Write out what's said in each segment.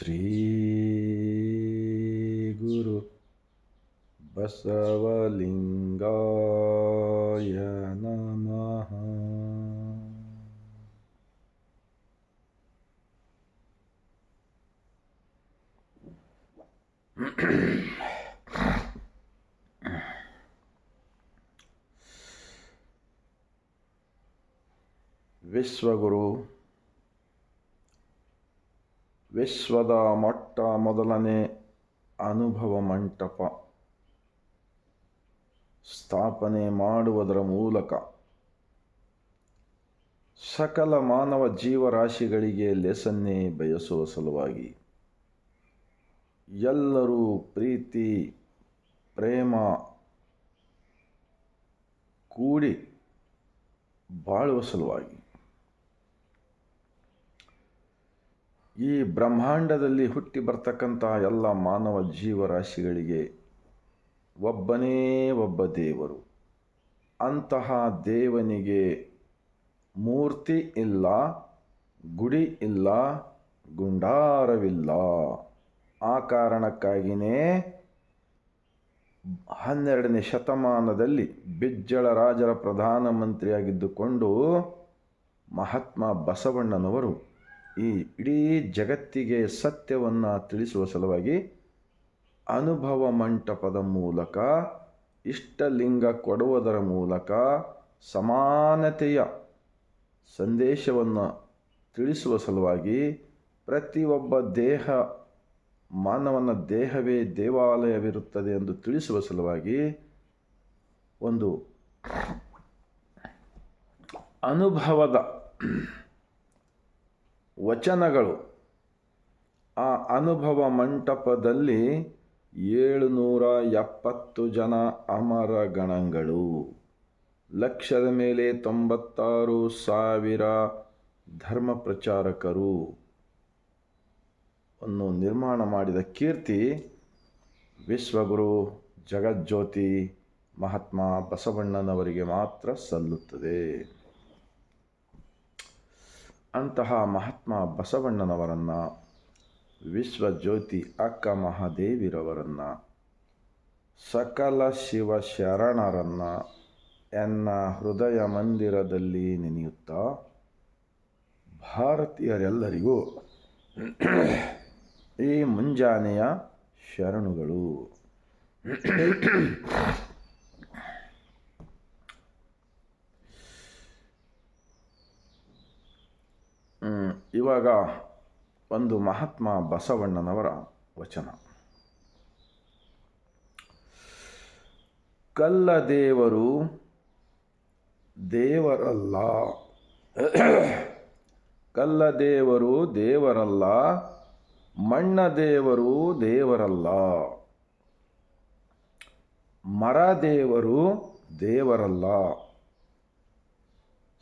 ಶ್ರೀ ಗುರು ಬಸವಲಿಂಗಾಯ ನಮಃ. ವಿಶ್ವಗುರು ವಿಶ್ವದ ಮೊಟ್ಟ ಮೊದಲನೇ ಅನುಭವ ಮಂಟಪ ಸ್ಥಾಪನೆ ಮಾಡುವುದರ ಮೂಲಕ ಸಕಲ ಮಾನವ ಜೀವರಾಶಿಗಳಿಗೆ ಲೆಸನ್ನೇ ಬಯಸುವ ಸಲುವಾಗಿ ಎಲ್ಲರೂ ಪ್ರೀತಿ ಪ್ರೇಮ ಕೂಡಿ ಬಾಳುವ ಸಲುವಾಗಿ ಈ ಬ್ರಹ್ಮಾಂಡದಲ್ಲಿ ಹುಟ್ಟಿ ಬರ್ತಕ್ಕಂಥ ಎಲ್ಲ ಮಾನವ ಜೀವರಾಶಿಗಳಿಗೆ ಒಬ್ಬನೇ ಒಬ್ಬ ದೇವರು. ಅಂತಹ ದೇವನಿಗೆ ಮೂರ್ತಿ ಇಲ್ಲ, ಗುಡಿ ಇಲ್ಲ, ಗುಂಡಾರವಿಲ್ಲ. ಆ ಕಾರಣಕ್ಕಾಗಿಯೇ 12ನೇ ಶತಮಾನದಲ್ಲಿ ಬಿಜ್ಜಳ ರಾಜರ ಪ್ರಧಾನಮಂತ್ರಿಯಾಗಿದ್ದುಕೊಂಡು ಮಹಾತ್ಮ ಬಸವಣ್ಣನವರು ಈ ಇಡೀ ಜಗತ್ತಿಗೆ ಸತ್ಯವನ್ನು ತಿಳಿಸುವ ಸಲುವಾಗಿ ಅನುಭವ ಮಂಟಪದ ಮೂಲಕ ಇಷ್ಟಲಿಂಗ ಕೊಡುವುದರ ಮೂಲಕ ಸಮಾನತೆಯ ಸಂದೇಶವನ್ನು ತಿಳಿಸುವ ಸಲುವಾಗಿ ಪ್ರತಿಯೊಬ್ಬ ಮಾನವನ ದೇಹವೇ ದೇವಾಲಯವಿರುತ್ತದೆ ಎಂದು ತಿಳಿಸುವ ಸಲುವಾಗಿ ಒಂದು ಅನುಭವದ ವಚನಗಳು ಆ ಅನುಭವ ಮಂಟಪದಲ್ಲಿ 770 ಜನ ಅಮರ ಗಣಗಳು, ಲಕ್ಷದ ಮೇಲೆ 96,000 ಧರ್ಮ ಪ್ರಚಾರಕರು ಅನ್ನು ನಿರ್ಮಾಣ ಮಾಡಿದ ಕೀರ್ತಿ ವಿಶ್ವಗುರು ಜಗಜ್ಯೋತಿ ಮಹಾತ್ಮ ಬಸವಣ್ಣನವರಿಗೆ ಮಾತ್ರ ಸಲ್ಲುತ್ತದೆ. ಅಂತಹ ಮಹಾತ್ಮ ಬಸವಣ್ಣನವರನ್ನು, ವಿಶ್ವಜ್ಯೋತಿ ಅಕ್ಕ ಮಹಾದೇವಿರವರನ್ನು, ಸಕಲ ಶಿವ ಶರಣರನ್ನು ಎನ್ನ ಹೃದಯ ಮಂದಿರದಲ್ಲಿ ನೆನೆಯುತ್ತಾ ಭಾರತೀಯರೆಲ್ಲರಿಗೂ ಈ ಮುಂಜಾನೆಯ ಶರಣುಗಳು. ಇವಾಗ ಒಂದು ಮಹಾತ್ಮ ಬಸವಣ್ಣನವರ ವಚನ. ಕಲ್ಲದೇವರು ದೇವರಲ್ಲ, ಕಲ್ಲದೇವರು ದೇವರಲ್ಲ, ಮಣ್ಣದೇವರು ದೇವರಲ್ಲ, ಮರದೇವರು ದೇವರಲ್ಲ,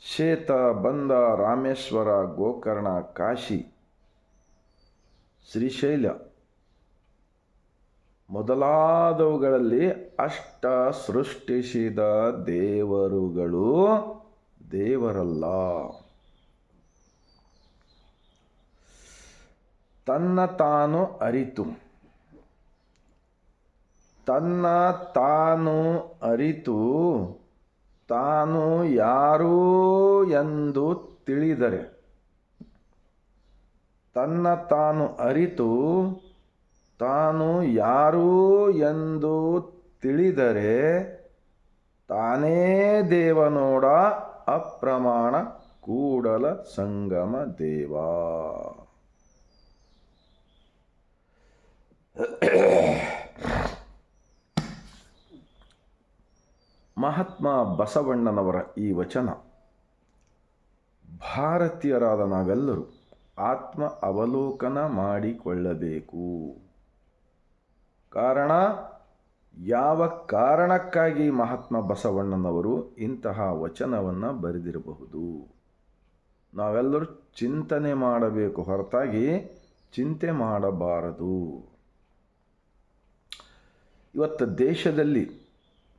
ಶೇತ ಬಂದ ರಾಮೇಶ್ವರ ಗೋಕರ್ಣ ಕಾಶಿ ಶ್ರೀಶೈಲ ಮೊದಲಾದವುಗಳಲ್ಲಿ ಅಷ್ಟ ಸೃಷ್ಟಿಸಿದ ದೇವರುಗಳು ದೇವರಲ್ಲ. ತನ್ನ ತಾನು ಅರಿತು ತಾನು ಯಾರು ಎಂದು ತಿಳಿದರೆ, ತನ್ನ ತಾನು ಅರಿತು ತಾನು ಯಾರು ಎಂದು ತಿಳಿದರೆ ತಾನೇ ದೇವನೋಡ ಅಪ್ರಮಾಣ ಕೂಡಲ ಸಂಗಮ ದೇವ. ಮಹಾತ್ಮ ಬಸವಣ್ಣನವರ ಈ ವಚನ ಭಾರತೀಯರಾದ ನಾವೆಲ್ಲರೂ ಆತ್ಮ ಅವಲೋಕನ ಮಾಡಿಕೊಳ್ಳಬೇಕು. ಕಾರಣ, ಯಾವ ಕಾರಣಕ್ಕಾಗಿ ಮಹಾತ್ಮ ಬಸವಣ್ಣನವರು ಇಂತಹ ವಚನವನ್ನು ಬರೆದಿರಬಹುದು ನಾವೆಲ್ಲರೂ ಚಿಂತನೆ ಮಾಡಬೇಕು, ಹೊರತಾಗಿ ಚಿಂತೆ ಮಾಡಬಾರದು. ಇವತ್ತು ದೇಶದಲ್ಲಿ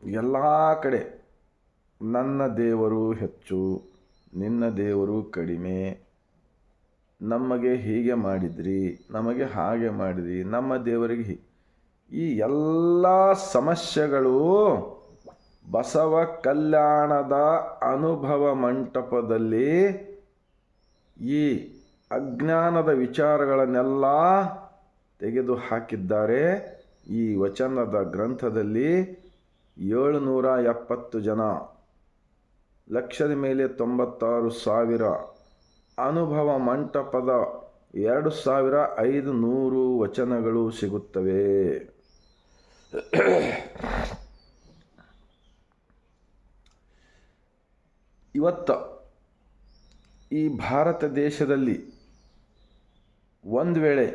ಎಲ್ಲ ಕಡೆ ನನ್ನ ದೇವರು ಹೆಚ್ಚು, ನಿನ್ನ ದೇವರು ಕಡಿಮೆ, ನಮಗೆ ಹೀಗೆ ಮಾಡಿದ್ರಿ, ನಮಗೆ ಹಾಗೆ ಮಾಡಿದ್ರಿ, ನಮ್ಮ ದೇವರಿಗೆ ಈ ಎಲ್ಲ ಸಮಸ್ಯೆಗಳು ಬಸವ ಕಲ್ಯಾಣದ ಅನುಭವ ಮಂಟಪದಲ್ಲಿ ಈ ಅಜ್ಞಾನದ ವಿಚಾರಗಳನ್ನೆಲ್ಲ ತೆಗೆದು ಹಾಕಿದ್ದಾರೆ. ಈ ವಚನದ ಗ್ರಂಥದಲ್ಲಿ 770 ಜನ, ಲಕ್ಷದ ಮೇಲೆ 96,000 ಅನುಭವ ಮಂಟಪದ 2,500 ವಚನಗಳು ಸಿಗುತ್ತವೆ. ಇವತ್ತು ಈ ಭಾರತ ದೇಶದಲ್ಲಿ ಒಂದು ವೇಳೆ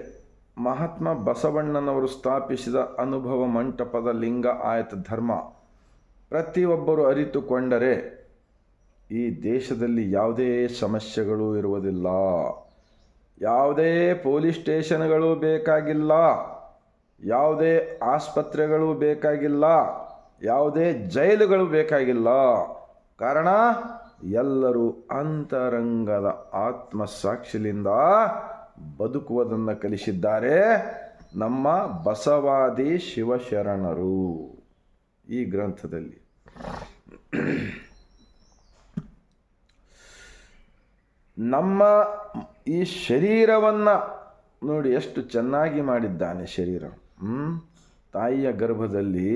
ಮಹಾತ್ಮ ಬಸವಣ್ಣನವರು ಸ್ಥಾಪಿಸಿದ ಅನುಭವ ಮಂಟಪದ ಲಿಂಗ ಆಯತ ಧರ್ಮ ಪ್ರತಿಯೊಬ್ಬರು ಅರಿತುಕೊಂಡರೆ ಈ ದೇಶದಲ್ಲಿ ಯಾವುದೇ ಸಮಸ್ಯೆಗಳು ಇರುವುದಿಲ್ಲ. ಯಾವುದೇ ಪೊಲೀಸ್ ಸ್ಟೇಷನ್ಗಳು ಬೇಕಾಗಿಲ್ಲ, ಯಾವುದೇ ಆಸ್ಪತ್ರೆಗಳು ಬೇಕಾಗಿಲ್ಲ, ಯಾವುದೇ ಜೈಲುಗಳು ಬೇಕಾಗಿಲ್ಲ. ಕಾರಣ ಎಲ್ಲರೂ ಅಂತರಂಗದ ಆತ್ಮಸಾಕ್ಷಿಲಿಂದ ಬದುಕುವುದನ್ನು ಕಲಿಸಿದ್ದಾರೆ ನಮ್ಮ ಬಸವಾದಿ ಶಿವಶರಣರು ಈ ಗ್ರಂಥದಲ್ಲಿ. ನಮ್ಮ ಈ ಶರೀರವನ್ನು ನೋಡಿ ಎಷ್ಟು ಚೆನ್ನಾಗಿ ಮಾಡಿದ್ದಾನೆ ಶರೀರ. ತಾಯಿಯ ಗರ್ಭದಲ್ಲಿ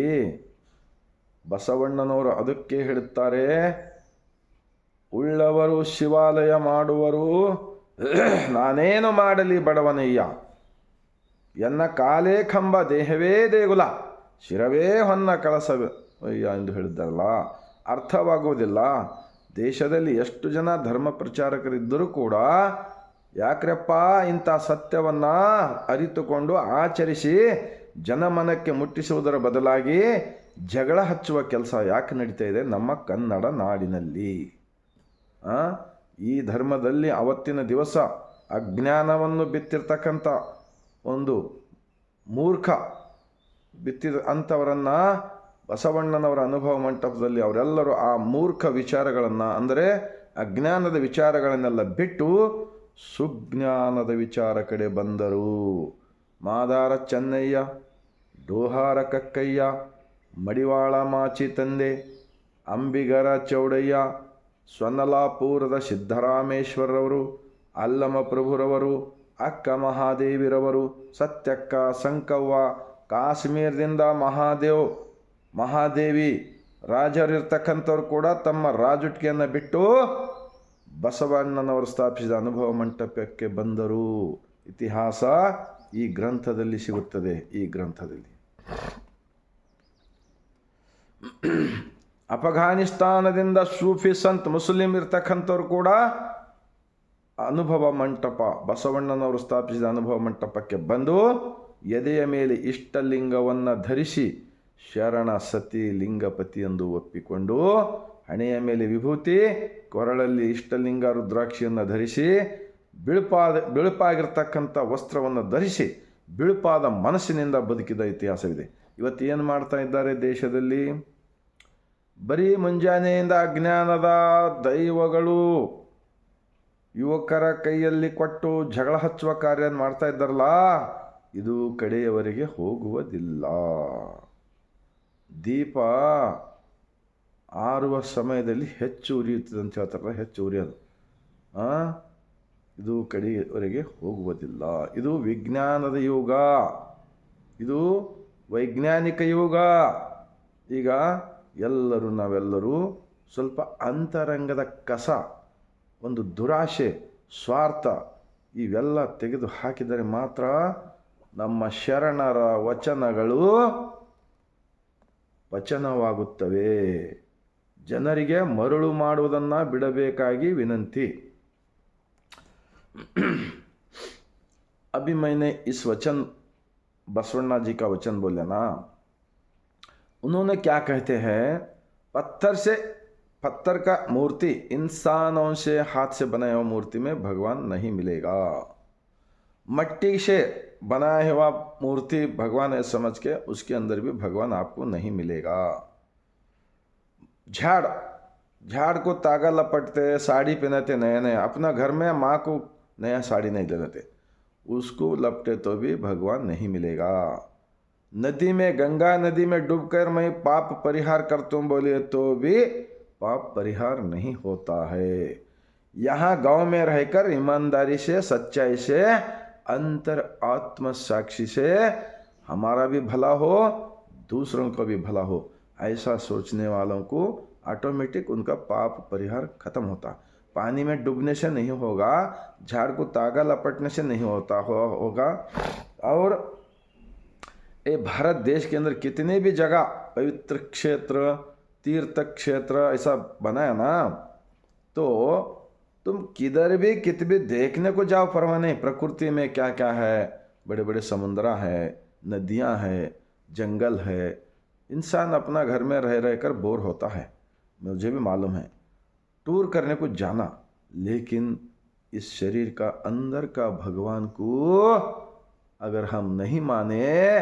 ಬಸವಣ್ಣನವರು ಅದಕ್ಕೆ ಹೇಳುತ್ತಾರೆ, ಉಳ್ಳವರು ಶಿವಾಲಯ ಮಾಡುವರು, ನಾನೇನು ಮಾಡಲಿ ಬಡವನಯ್ಯ, ಎನ್ನ ಕಾಲೇ ಕಂಬ ದೇಹವೇ ದೇಗುಲ, ಶಿರವೇ ಹೊನ್ನ ಕಳಸವಯ್ಯ ಎಂದು ಹೇಳಿದ್ದಾರಲ್ಲ, ಅರ್ಥವಾಗುವುದಿಲ್ಲ. ದೇಶದಲ್ಲಿ ಎಷ್ಟು ಜನ ಧರ್ಮ ಪ್ರಚಾರಕರಿದ್ದರೂ ಕೂಡ ಯಾಕ್ರಪ್ಪ ಇಂಥ ಸತ್ಯವನ್ನು ಅರಿತುಕೊಂಡು ಆಚರಿಸಿ ಜನಮನಕ್ಕೆ ಮುಟ್ಟಿಸುವುದರ ಬದಲಾಗಿ ಜಗಳ ಹಚ್ಚುವ ಕೆಲಸ ಯಾಕೆ ನಡೀತಾ ಇದೆ ನಮ್ಮ ಕನ್ನಡ ನಾಡಿನಲ್ಲಿ? ಈ ಧರ್ಮದಲ್ಲಿ ಅವತ್ತಿನ ದಿವಸ ಅಜ್ಞಾನವನ್ನು ಬಿತ್ತಿರ್ತಕ್ಕಂಥ ಒಂದು ಮೂರ್ಖ ಬಿತ್ತಿದ ಅಂಥವರನ್ನು ಬಸವಣ್ಣನವರ ಅನುಭವ ಮಂಟಪದಲ್ಲಿ ಅವರೆಲ್ಲರೂ ಆ ಮೂರ್ಖ ವಿಚಾರಗಳನ್ನು, ಅಂದರೆ ಅಜ್ಞಾನದ ವಿಚಾರಗಳನ್ನೆಲ್ಲ ಬಿಟ್ಟು ಸುಜ್ಞಾನದ ವಿಚಾರ ಕಡೆ ಬಂದರು. ಮಾದಾರ ಚೆನ್ನಯ್ಯ, ಡೋಹಾರ ಕಕ್ಕಯ್ಯ, ಮಡಿವಾಳ ಮಾಚಿ ತಂದೆ, ಅಂಬಿಗರ ಚೌಡಯ್ಯ, ಸ್ವನಲಾಪುರದ ಸಿದ್ದರಾಮೇಶ್ವರರವರು, ಅಲ್ಲಮ ಪ್ರಭುರವರು, ಅಕ್ಕ ಮಹಾದೇವಿರವರು, ಸತ್ಯಕ್ಕ, ಸಂಕವ್ವ, ಕಾಶ್ಮೀರದಿಂದ ಮಹಾದೇವಿ ರಾಜರಿರ್ತಕ್ಕಂಥವ್ರು ಕೂಡ ತಮ್ಮ ರಾಜುಟಿಕೆಯನ್ನು ಬಿಟ್ಟು ಬಸವಣ್ಣನವರು ಸ್ಥಾಪಿಸಿದ ಅನುಭವ ಮಂಟಪಕ್ಕೆ ಬಂದರು. ಇತಿಹಾಸ ಈ ಗ್ರಂಥದಲ್ಲಿ ಸಿಗುತ್ತದೆ. ಈ ಗ್ರಂಥದಲ್ಲಿ ಅಫಘಾನಿಸ್ತಾನದಿಂದ ಸೂಫಿ ಸಂತ್ ಮುಸ್ಲಿಂ ಇರ್ತಕ್ಕಂಥವ್ರು ಕೂಡ ಅನುಭವ ಮಂಟಪ, ಬಸವಣ್ಣನವರು ಸ್ಥಾಪಿಸಿದ ಅನುಭವ ಮಂಟಪಕ್ಕೆ ಬಂದು ಎದೆಯ ಮೇಲೆ ಇಷ್ಟಲಿಂಗವನ್ನು ಧರಿಸಿ ಶರಣ ಸತಿ ಲಿಂಗಪತಿ ಎಂದು ಒಪ್ಪಿಕೊಂಡು, ಹಣೆಯ ಮೇಲೆ ವಿಭೂತಿ, ಕೊರಳಲ್ಲಿ ಇಷ್ಟಲಿಂಗ ರುದ್ರಾಕ್ಷಿಯನ್ನು ಧರಿಸಿ, ಬಿಳುಪಾಗಿರ್ತಕ್ಕಂಥ ವಸ್ತ್ರವನ್ನು ಧರಿಸಿ ಬಿಳುಪಾದ ಮನಸ್ಸಿನಿಂದ ಬದುಕಿದ ಇತಿಹಾಸವಿದೆ. ಇವತ್ತು ಏನು ಮಾಡ್ತಾ ಇದ್ದಾರೆ ದೇಶದಲ್ಲಿ? ಬರೀ ಮುಂಜಾನೆಯಿಂದ ಅಜ್ಞಾನದ ದೈವಗಳು ಯುವಕರ ಕೈಯಲ್ಲಿ ಕೊಟ್ಟು ಜಗಳ ಹಚ್ಚುವ ಕಾರ್ಯ ಮಾಡ್ತಾ ಇದ್ದಾರಲ್ಲ, ಇದು ಕಡೆಯವರೆಗೆ ಹೋಗುವುದಿಲ್ಲ. ದೀಪ ಆರುವ ಸಮಯದಲ್ಲಿ ಹೆಚ್ಚು ಉರಿಯುತ್ತದೆ ಅಂತ ಹೇಳ್ತಾರಲ್ಲ, ಹೆಚ್ಚು ಉರಿಯೋದು, ಇದು ಕಡೆಯವರೆಗೆ ಹೋಗುವುದಿಲ್ಲ. ಇದು ವಿಜ್ಞಾನದ ಯುಗ, ಇದು ವೈಜ್ಞಾನಿಕ ಯುಗ. ಈಗ ನಾವೆಲ್ಲರೂ ಸ್ವಲ್ಪ ಅಂತರಂಗದ ಕಸ, ಒಂದು ದುರಾಶೆ, ಸ್ವಾರ್ಥ ಇವೆಲ್ಲ ತೆಗೆದು ಹಾಕಿದರೆ ಮಾತ್ರ ನಮ್ಮ ಶರಣರ ವಚನಗಳು ವಚನವಾಗುತ್ತವೆ. ಜನರಿಗೆ ಮರಳು ಮಾಡುವುದನ್ನು ಬಿಡಬೇಕಾಗಿ ವಿನಂತಿ. अभी मैंने इस वचन बसवण्णा जी का वचन बोला ना, उन्होंने क्या कहते हैं, पत्थर का मूर्ति, इंसानों से हाथ से बनाया हुआ मूर्ति में भगवान नहीं मिलेगा। मट्टी से बनाया हुआ मूर्ति भगवान है समझ के उसके अंदर भी भगवान आपको नहीं मिलेगा। झाड़ को तागा लपटते, साड़ी पहनाते नए नए, अपना घर में माँ को नया साड़ी नहीं ले लेते, उसको लपटे तो भी भगवान नहीं मिलेगा। नदी में, गंगा नदी में डूबकर मैं पाप परिहार करता हूँ बोले तो भी पाप परिहार नहीं होता है। यहाँ गांव में रहकर ईमानदारी से, सच्चाई से, अंतर आत्म साक्षी से हमारा भी भला हो, दूसरों का भी भला हो, ऐसा सोचने वालों को ऑटोमेटिक उनका पाप परिहार खत्म होता। पानी में डूबने से नहीं होगा, झाड़ को तागा लपटने से नहीं होगा। और ये भारत देश के अंदर कितने भी जगह पवित्र क्षेत्र, तीर्थ क्षेत्र ऐसा बनाया ना, तो तुम किधर भी कित भी देखने को जाओ, परवाह नहीं। प्रकृति में क्या क्या है, बड़े बड़े समुद्र है, नदियां है, जंगल है। इंसान अपना घर में रह रहकर बोर होता है, मुझे भी मालूम है। टूर करने को जाना, लेकिन इस शरीर का अंदर का भगवान को अगर हम नहीं माने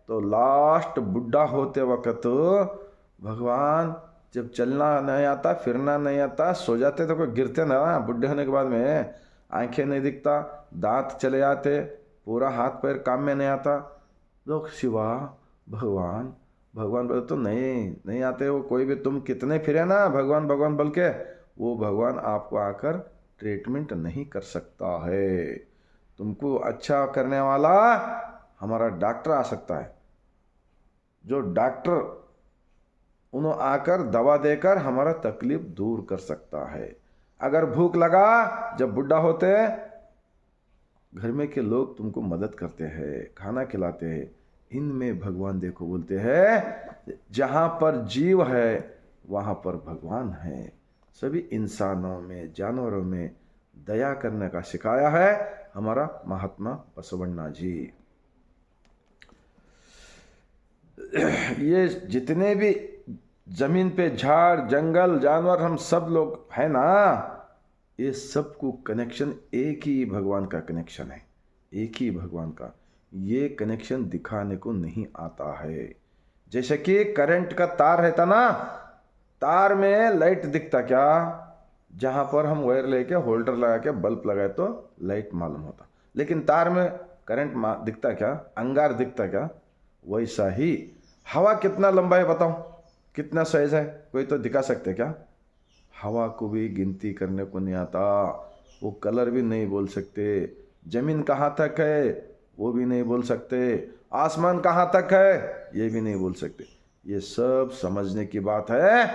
तो लास्ट बुढ़ा होते वक्त भगवान जब चलना नहीं आता, फिरना नहीं आता, सो जाते तो कोई गिरते ना, बुढ़े होने के बाद में आंखें नहीं दिखता, दांत चले जाते, पूरा हाथ पैर काम में नहीं आता, लोग शिवा भगवान भगवान बोले तो नहीं आते। वो कोई भी तुम कितने फिरे ना भगवान भगवान बोल के, वो भगवान आपको आकर ट्रीटमेंट नहीं कर सकता है। तुमको अच्छा करने वाला हमारा डॉक्टर आ सकता है, जो डॉक्टर उन्होंने आकर दवा देकर हमारा तकलीफ दूर कर सकता है। अगर भूख लगा, जब बुढ़ा होते घर में के लोग तुमको मदद करते हैं, खाना खिलाते हैं, इनमें भगवान देखो बोलते हैं जहाँ पर जीव है वहाँ पर भगवान है। सभी इंसानों में, जानवरों में दया करने का सिखाया है हमारा महात्मा बसवण्णा जी। ये जितने भी जमीन पे झाड़, जंगल, जानवर, हम सब लोग है ना, ये सबको कनेक्शन एक ही भगवान का कनेक्शन है, एक ही भगवान का। ये कनेक्शन दिखाने को नहीं आता है। जैसे कि करंट का तार रहता ना, तार में लाइट दिखता क्या, जहां पर हम वायर लेके होल्डर लगा के बल्ब लगाए तो लाइट मालूम होता, लेकिन तार में करंट दिखता क्या, अंगार दिखता क्या। वैसा ही हवा कितना लंबा है बताओ, कितना साइज है, कोई तो दिखा सकते क्या। हवा को भी गिनती करने को नहीं आता, वो कलर भी नहीं बोल सकते, जमीन कहाँ तक है वो भी नहीं बोल सकते, आसमान कहाँ तक है ये भी नहीं बोल सकते। ये सब समझने की बात है,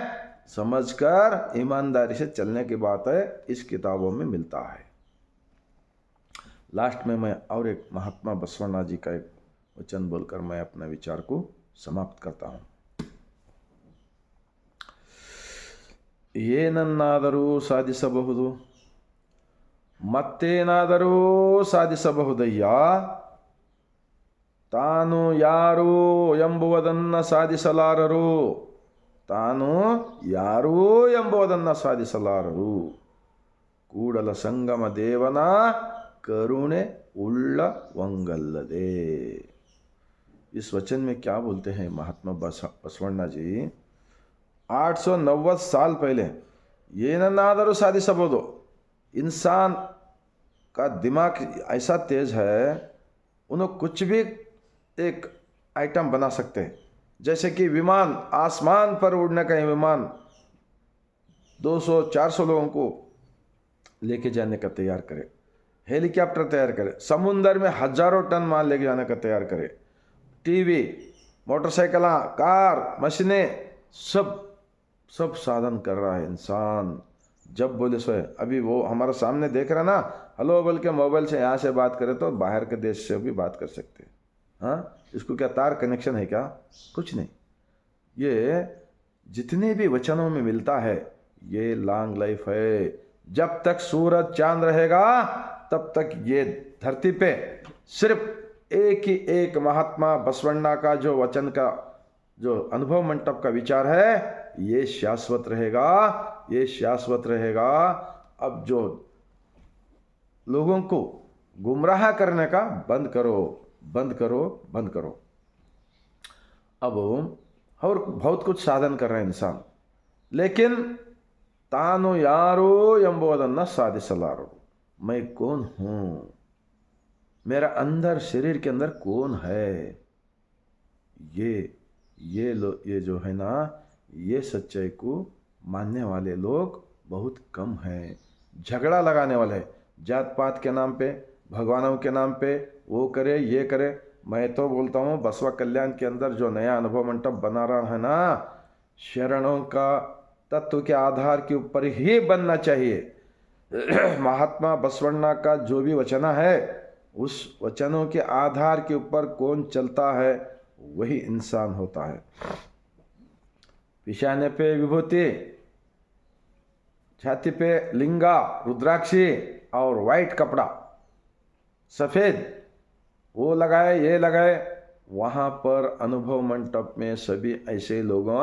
समझकर ईमानदारी से चलने की बात है, इस किताबों में मिलता है। लास्ट में मैं और एक महात्मा बसवण्णा जी का एक वचन बोलकर मैं अपने विचार को समाप्त करता हूँ। ಏನನ್ನಾದರೂ ಸಾಧಿಸಬಹುದು, ಮತ್ತೇನಾದರೂ ಸಾಧಿಸಬಹುದಯ್ಯ, ತಾನು ಯಾರು ಎಂಬುವುದನ್ನು ಸಾಧಿಸಲಾರರು, ತಾನು ಯಾರು ಎಂಬುವುದನ್ನು ಸಾಧಿಸಲಾರರು, ಕೂಡಲ ಸಂಗಮ ದೇವನ करुणे उल्लवंगल्लदे। इस वचन में क्या बोलते हैं महात्मा बसवण्णा जी, 890 साल पहले ಏನನ್ನಾದರೂ ಸಾಧಿಸಬಹುದು। इंसान का दिमाग ऐसा तेज है, उन्हें कुछ भी एक आइटम बना सकते हैं। जैसे कि विमान, आसमान पर उड़ने का विमान 200-400 लोगों को लेके जाने का तैयार करे, हेलीकॉप्टर तैयार करे, समुंदर में हजारों टन माल लेके जाने का तैयार करे, टीवी, मोटरसाइकिल, कार, मशीनें, सब साधन कर रहा है इंसान। जब बोले सो है, अभी वो हमारे सामने देख रहा ना, हेलो बोल के मोबाइल से यहाँ से बात करे तो बाहर के देश से भी बात कर सकते हैं। हाँ, इसको क्या तार कनेक्शन है क्या, कुछ नहीं। ये जितने भी वचनों में मिलता है ये लॉन्ग लाइफ है। जब तक सूरज चांद रहेगा तब तक ये धरती पे सिर्फ एक ही एक महात्मा बसवण्णा का जो वचन का जो अनुभव मंडप का विचार है ये शाश्वत रहेगा, ये शाश्वत रहेगा। अब जो लोगों को गुमराह करने का बंद करो, बंद करो, बंद करो। अब और बहुत कुछ साधन कर रहे हैं इंसान, लेकिन ತಾನು ಯಾರು ಎಂಬುದನ್ನು ಸಾಧಿಸಲಾರರು। मैं कौन हूँ, मेरा अंदर शरीर के अंदर कौन है, ये जो है ना, ये सच्चाई को मानने वाले लोग बहुत कम हैं। झगड़ा लगाने वाले जात पात के नाम पे, भगवानों के नाम पे, वो करे ये करे। मैं तो बोलता हूँ बसवा कल्याण के अंदर जो नया अनुभव मंडप बना रहा है ना, शरणों का तत्व के आधार के ऊपर ही बनना चाहिए। महात्मा बसवण्णा का जो भी वचना है, उस वचनों के आधार के ऊपर कौन चलता है वही इंसान होता है। पिशाने पे विभूति, छाती पे लिंगा रुद्राक्षी और वाइट कपड़ा सफेद, वो लगाए ये लगाए। वहाँ पर अनुभव मंडप में सभी ऐसे लोगों,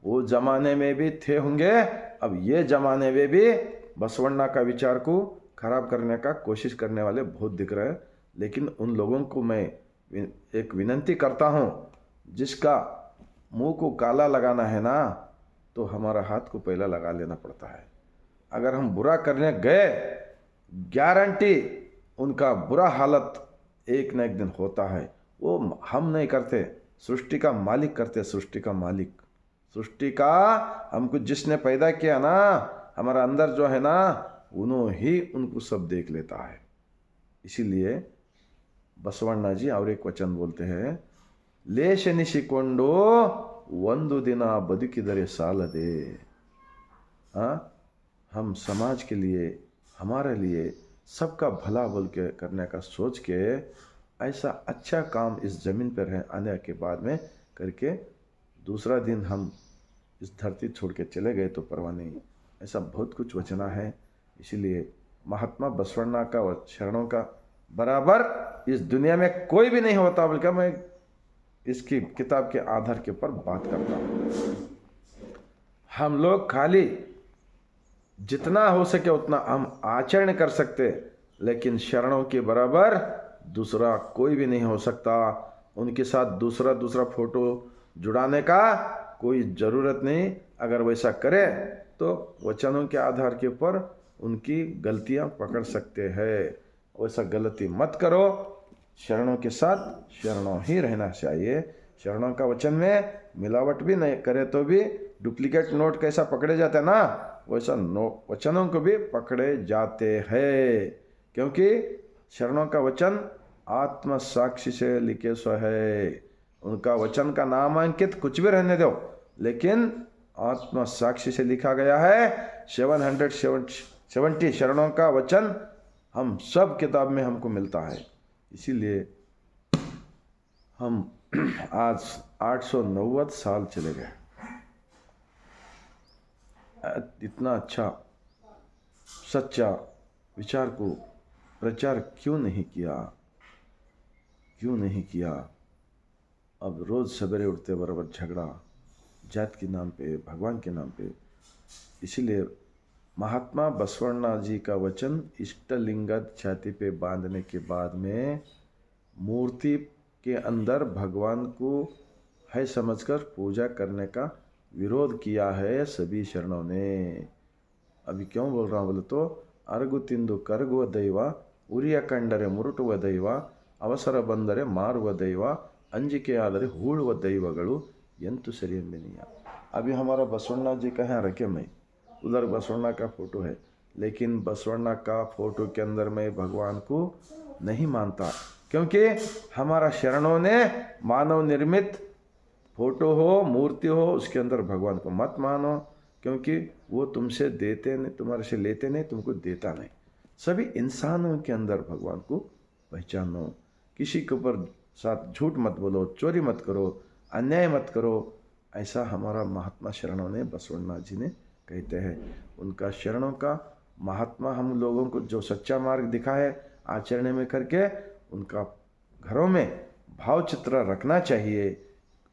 वो जमाने में भी थे होंगे, अब ये जमाने में भी बसवण्णा का विचार को खराब करने का कोशिश करने वाले बहुत दिख रहे हैं। लेकिन उन लोगों को मैं एक विनंती करता हूँ, जिसका मुंह को काला लगाना है ना, तो हमारा हाथ को पहला लगा लेना पड़ता है। अगर हम बुरा करने गए, गारंटी उनका बुरा हालत एक न एक दिन होता है। वो हम नहीं करते, सृष्टि का मालिक करते। सृष्टि का मालिक, सृष्टि का, हमको जिसने पैदा किया ना, हमारा अंदर जो है ना, उन्होंने ही उनको सब देख लेता है। इसीलिए बसवण्णा जी और एक वचन बोलते हैं, ಲೇಷೆನಿಸಿಕೊಂಡು ಒಂದು ದಿನ ಬದುಕಿದರೆ ಸಾಲದೆ। हाँ, हम समाज के लिए, हमारे लिए सबका भला बोल के करने का सोच के ऐसा अच्छा काम इस ज़मीन पर है आने के बाद में करके दूसरा दिन हम इस धरती छोड़ के चले गए तो परवाह नहीं। ऐसा बहुत कुछ वचना है। इसीलिए महात्मा बसवण्णा का शरणों का बराबर इस दुनिया में कोई भी नहीं होता, बल्कि मैं इसकी किताब के आधार के ऊपर बात करता हूँ। हम लोग खाली जितना हो सके उतना हम आचरण कर सकते, लेकिन शरणों के बराबर दूसरा कोई भी नहीं हो सकता। उनके साथ दूसरा फोटो जुड़ाने का कोई ज़रूरत नहीं। अगर वैसा करे तो वचनों के आधार के ऊपर उनकी गलतियां पकड़ सकते हैं। वैसा गलती मत करो। शरणों के साथ शरणों ही रहना चाहिए। शरणों का वचन में मिलावट भी नहीं करे तो भी डुप्लीकेट नोट कैसा पकड़े जाते हैं ना, वैसा वचनों को भी पकड़े जाते हैं। क्योंकि शरणों का वचन आत्म साक्षी से लिखे सो है। उनका वचन का नामांकित कुछ भी रहने दो, लेकिन आत्म साक्षी से लिखा गया है। 770 शरणों का वचन हम सब किताब में हमको मिलता है। इसीलिए हम आज 890 साल चले गए। इतना अच्छा सच्चा विचार को प्रचार क्यों नहीं किया? अब रोज़ सवेरे उठते बराबर झगड़ा, जात के नाम पे, भगवान के नाम पे। इसीलिए महात्मा बसवण्णा जी का वचन इष्टलिंग छाती पे बांधने के बाद में मूर्ति के अंदर भगवान को है समझकर पूजा करने का विरोध किया है सभी शरणों ने। अभी क्यों बोल रहा हूँ बोले तो, ಅರಗು ತಿಂದು ಕರಗುವ ದೈವ, ಉರಿಯ ಕಂಡರೆ ಮುರುಟುವ ದೈವ, ಅವಸರ ಬಂದರೆ ಮಾರುವ ದೈವ, अंजिके हूಳುವ ದೈವಗಳು ಎಂತು ಸರಿ ಎಂಬೆನಿಯ। अभी हमारा बसवण्णा जी का यहाँ रखे मैं, उधर बसवण्णा का फोटो है, लेकिन बसवण्णा का फोटो के अंदर मैं भगवान को नहीं मानता। क्योंकि हमारा शरणों ने मानव निर्मित फोटो हो, मूर्ति हो, उसके अंदर भगवान को मत मानो। क्योंकि वो तुमसे देते नहीं, तुम्हारे से लेते नहीं, तुमको देता नहीं। सभी इंसानों के अंदर भगवान को पहचानो। किसी के ऊपर साथ झूठ मत बोलो, चोरी मत करो, अन्याय मत करो। ऐसा हमारा महात्मा शरणों ने, बसवण्णा जी ने कहते हैं। उनका शरणों का महात्मा हम लोगों को जो सच्चा मार्ग दिखा है आचरण में करके, उनका घरों में भाव चित्र रखना चाहिए।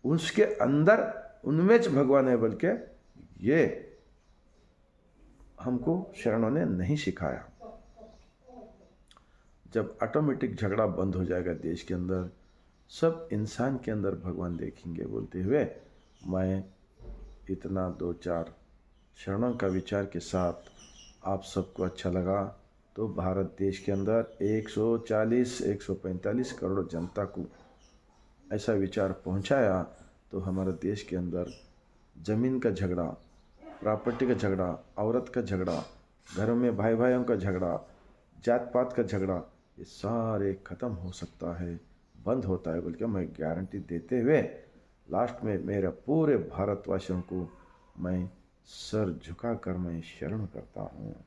उसके अंदर उनमें भगवान है, बल्कि ये हमको शरणों ने नहीं सिखाया। जब ऑटोमेटिक झगड़ा बंद हो जाएगा देश के अंदर, सब इंसान के अंदर भगवान देखेंगे। बोलते हुए मैं इतना 2-4 शरणों का विचार के साथ आप सबको अच्छा लगा तो भारत देश के अंदर 140-145 करोड़ जनता को ऐसा विचार पहुंचाया, तो हमारे देश के अंदर ज़मीन का झगड़ा, प्रॉपर्टी का झगड़ा, औरत का झगड़ा, घरों में भाई भाइयों का झगड़ा, जात पात का झगड़ा, ये सारे ख़त्म हो सकता है, बंद होता है बोल के मैं गारंटी देते हुए लास्ट में मेरे पूरे भारतवासियों को मैं सर झुकाकर मैं शरण करता हूँ।